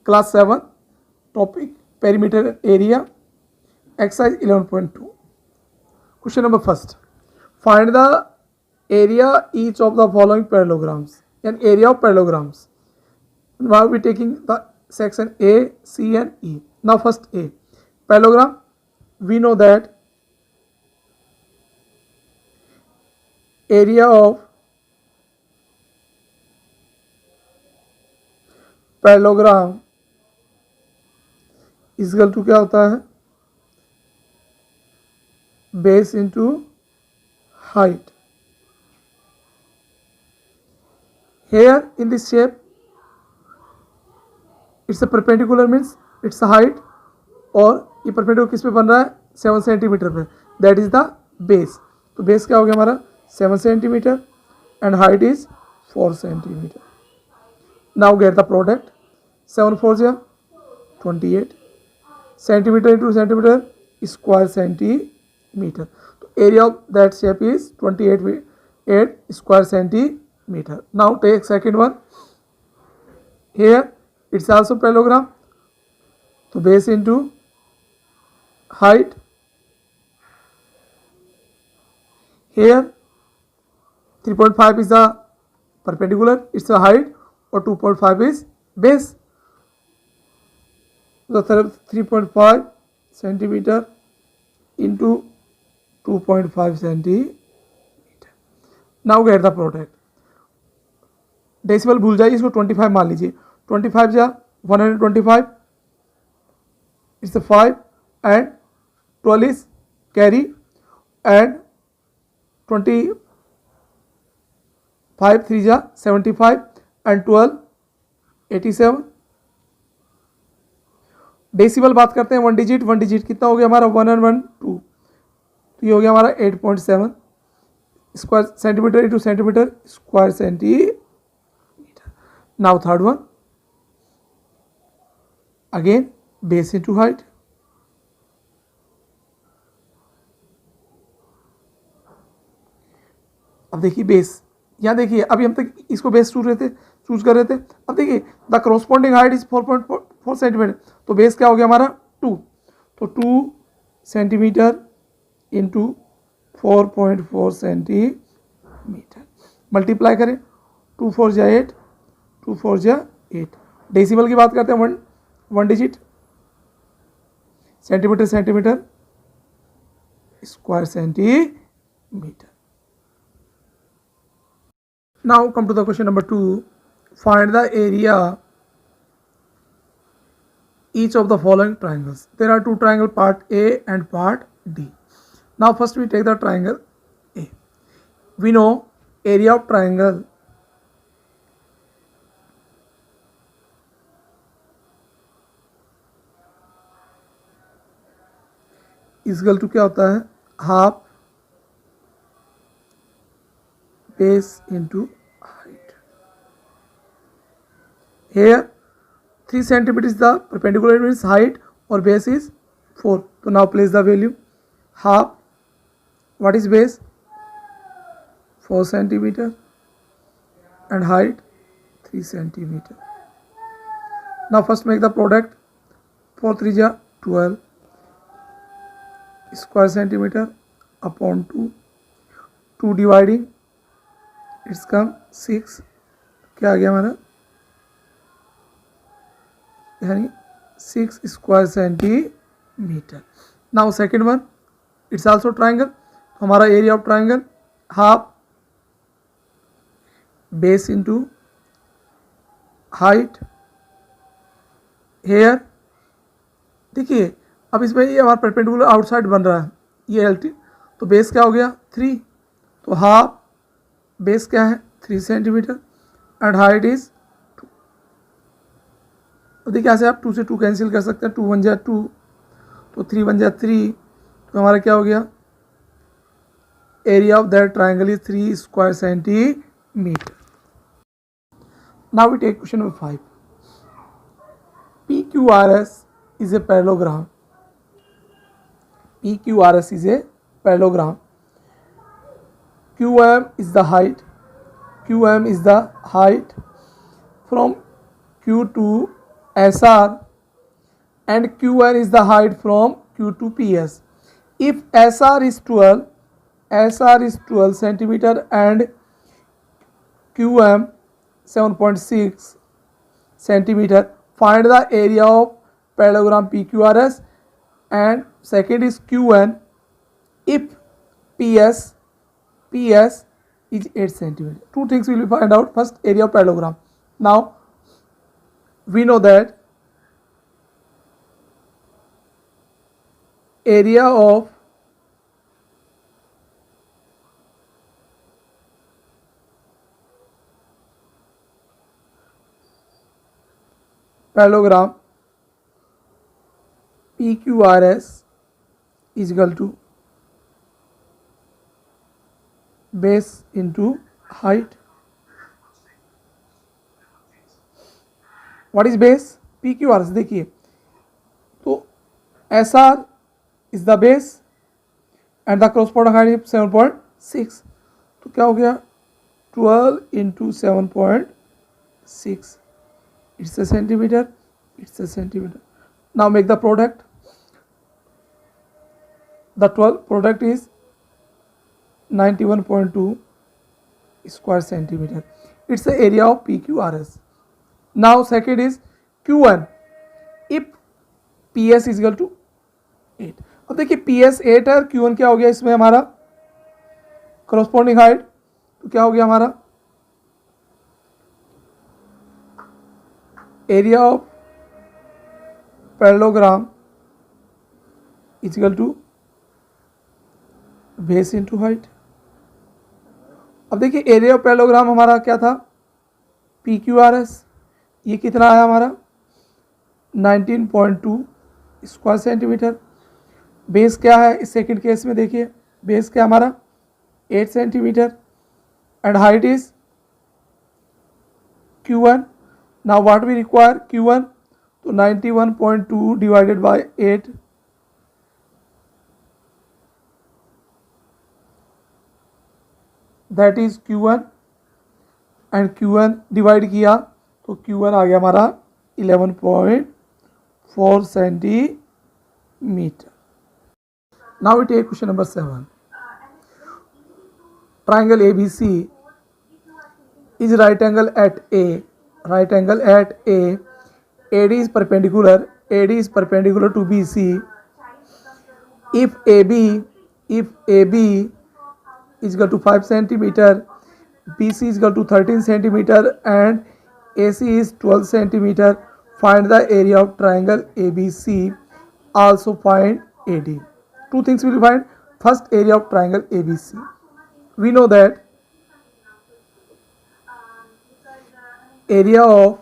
class 7, topic perimeter area, exercise 11.2. Question number first. Find the area each of the following parallelograms. An area of parallelograms. Now we are taking the section A, C and E. Now first A. Parallelogram. We know that area of parallelogram is equal to क्या होता है, base into height. Here in this shape it's a perpendicular means it's a height, और ये perpendicular किस पे बन रहा है, 7 सेंटीमीटर पे, that is the base. तो base क्या हो गया हमारा 7 centimetre and height is 4 centimetre. Now get the product. 7 4 is 28 centimeter into centimeter square centimeter. So area of that shape is 28 square centimeter. Now take second one. Here it's also parallelogram. So base into height. Here 3.5 is the perpendicular, it's a height, or 2.5 is base. So 3.5 centimeter into 2.5 centimeter. Now get the product. Decimal भूल जाइए, इसको 25 मान लीजिए. 25 जा 125, it's a 5 and 12 is carry and 25 3 जा 75 and 12 87. Decimal बात करते हैं 1 डिजिट. 1 डिजिट कितना हो गया हमारा 112. तो ये हो गया हमारा 8.7 square centimetre into centimetre square centimetre. Now third one, again base into height. अब देखिए बेस, यहाँ देखिए अभी हम तक इसको बेस चूज कर रहे थे. अब देखिए the corresponding height is 4.4 centimetre. तो बेस क्या हो गया हमारा 2. तो 2 सेंटीमीटर इंटू 4.4 सेंटीमीटर. मल्टीप्लाई करें 2 4 जा 8, 2 4 जा 8. डेसिमल की बात करते हैं 1 digit centimetre centimetre square centimetre. Now come to the question number 2. Find the area each of the following triangles. There are two triangle, part A and part D. Now first we take the triangle A. We know area of triangle is equal to क्या होता है, half base into height. Here 3 centimeter is the perpendicular, means height, or base is 4. So now place the value. Half, what is base, 4 centimeter and height 3 centimeter. Now first make the product. 4 3 ja 12 square centimeter upon 2. 2 dividing it's come 6. क्या आ गया हमारा, यानी 6 square centimetre. Now second one, it's also triangle. हमारा area of triangle half base into height. Here देखिए अब इसमें ये हमारा परपेंडिकुलर आउटसाइड बन रहा है, ये एल टी. तो बेस क्या हो गया 3. तो हाफ बेस क्या है 3 सेंटीमीटर एंड हाइट इज 2. देखिए ऐसे आप 2 से 2 कैंसिल कर सकते हैं. 2 1 जा 2, तो 3 1 जा 3. तो हमारा क्या हो गया, area of that triangle is 3 square centimetre. Now we take question number 5. PQRS is a parallelogram. PQRS is a parallelogram. QM is the height. QM is the height from Q to SR and QN is the height from Q to PS. If SR is 12 centimeter and QM 7.6 centimeter, find the area of parallelogram PQRS. And second is QN if PS is 8 centimeter. Two things we will find out. First, area of parallelogram. Now we know that area of parallelogram PQRS is equal to base into height. What is base? PQRS. देखिए तो SR is the base and the corresponding height is 7.6. तो क्या हो गया 12 into 7.6. It's a centimeter. It's a centimeter. Now make the product. The 12 product is 91.2 square centimeter. It's the area of PQRS. Now second is Q1 if PS is equal to 8. अब देखिए PS 8 है और Q1 क्या हो गया इसमें हमारा corresponding height, तो क्या हो गया हमारा area of parallelogram is equal to base into height. अब देखिए एरिया ऑफ पैरेललोग्राम हमारा क्या था PQRS, ये कितना आया हमारा 19.2 स्क्वायर सेंटीमीटर. बेस क्या है इस सेकंड केस में देखिए बेस क्या हमारा 8 centimetre and height is Q1. Now what we require Q1, तो 91.2 divided by 8 that is Q1 and Q1 divide किया तो Q1 आ गया हमारा 11.4 centimetre. Now we take question number 7. Triangle ABC is right angle at A. Right angle at A. AD is perpendicular to BC. If AB is equal to 5 centimeter, BC is equal to 13 centimeter and AC is 12 centimeter, find the area of triangle ABC. Also find AD. Two things we will find. First, area of triangle ABC. We know that area of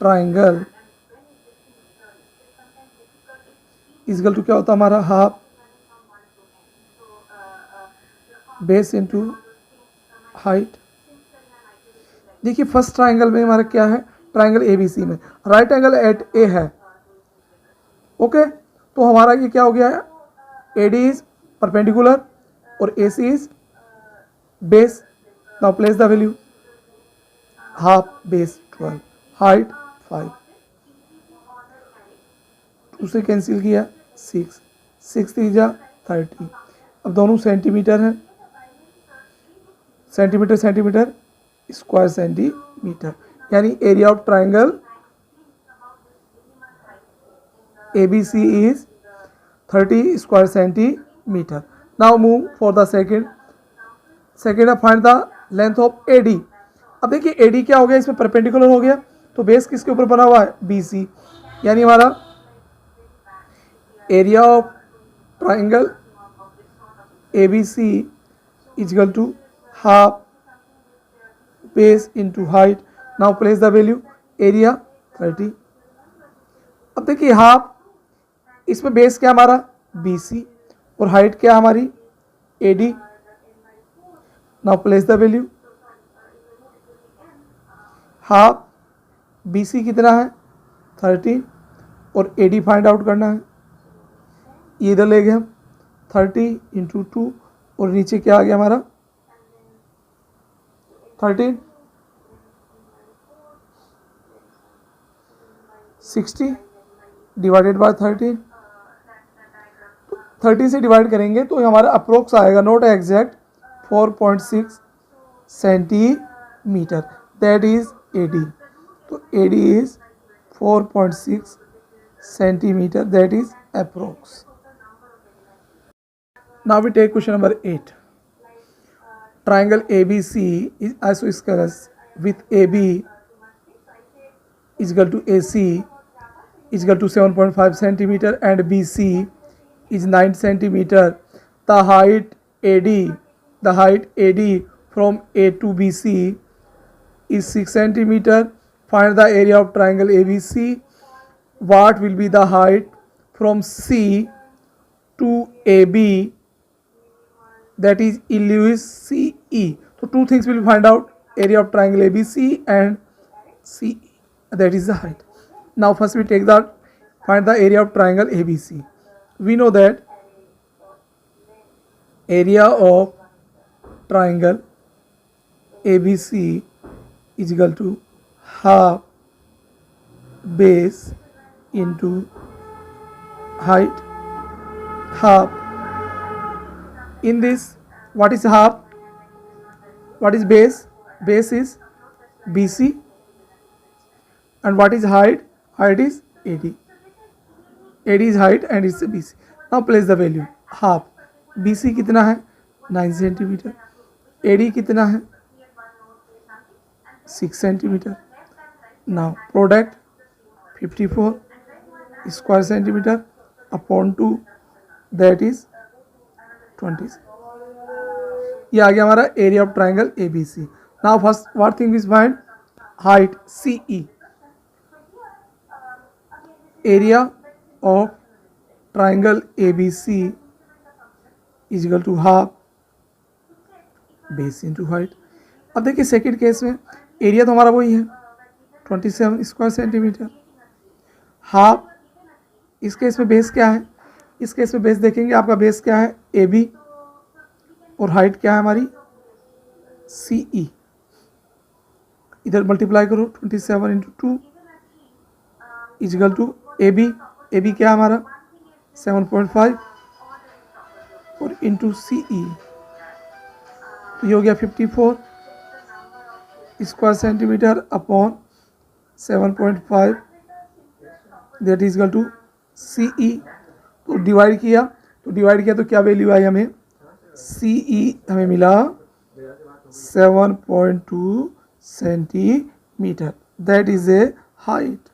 triangle is equal to क्या होता है हमारा half base into height. देखिए first triangle में हमारा क्या है triangle ABC में राइट एंगल एट A है. ओके तो हमारा ये क्या हो गया है AD इज परपेंडिकुलर और AC is base. Now place the value half base 12 height 5 2 से कैंसिल किया 6 3 जा 30. अब दोनों सेंटीमीटर हैं सेंटीमीटर स्क्वायर सेंटीमीटर यानी area of triangle ABC is 30 square centimeter. Now move for the second. Find the length of AD. अब देखिए AD क्या हो गया इसमें परपेंडिकुलर हो गया तो बेस किसके ऊपर बना हुआ है BC यानी हमारा area of triangle ABC is equal to half base into height. Now place the value area 30. अब देखिए हाफ इसमें बेस क्या हमारा BC और हाइट क्या हमारी AD. Now place the value half BC कितना है 30 और AD फाइंड आउट करना है. ये इधर ले गए हम 30 इंटू 2 और नीचे क्या आ गया हमारा 13 60 डिवाइडेड बाय 13, 30 से डिवाइड करेंगे तो हमारा अप्रोक्स आएगा, not exact, 4.6 centimetre, that is AD। तो AD is 4.6 centimetre, that is approx. Now we take question number 8. Triangle ABC is isosceles with AB is equal to AC is equal to 7.5 centimeter and BC is 9 centimeter. The height AD from A to BC is 6 centimeter. Find the area of triangle ABC. What will be the height from C to AB? That is Lewis CE. So two things will find out, area of triangle ABC and CE, that is the height. Now first we take that, find the area of triangle ABC. We know that area of triangle ABC is equal to half base into height, half. In this, what is half? What is base? Base is BC. And what is height? Height is AD. AD is height and it's BC. Now place the value. Half. BC कितना है? 9 centimetre. AD कितना है? 6 centimetre. Now product 54 square centimeter upon 2, that is 20। ये आ गया हमारा area of triangle ABC। Now first what thing is find, height CE, area of triangle ABC is equal to half base into height. अब देखिए second case में area तो हमारा वही है 27 स्क्वायर सेंटीमीटर, हाफ। इस केस में बेस क्या है? इस केस में बेस देखेंगे, आपका बेस क्या है? AB, और हाइट क्या है हमारी? CE। इधर मल्टीप्लाई करो, 27 into 2 equal to AB। AB क्या है हमारा? 7.5 और इंटू CE, तो ये हो गया 54 square centimetre upon 7.5, that is equal to CE। तो डिवाइड किया तो क्या वैल्यू आई हमें? CE हमें मिला 7.2 centimetre, that is a height.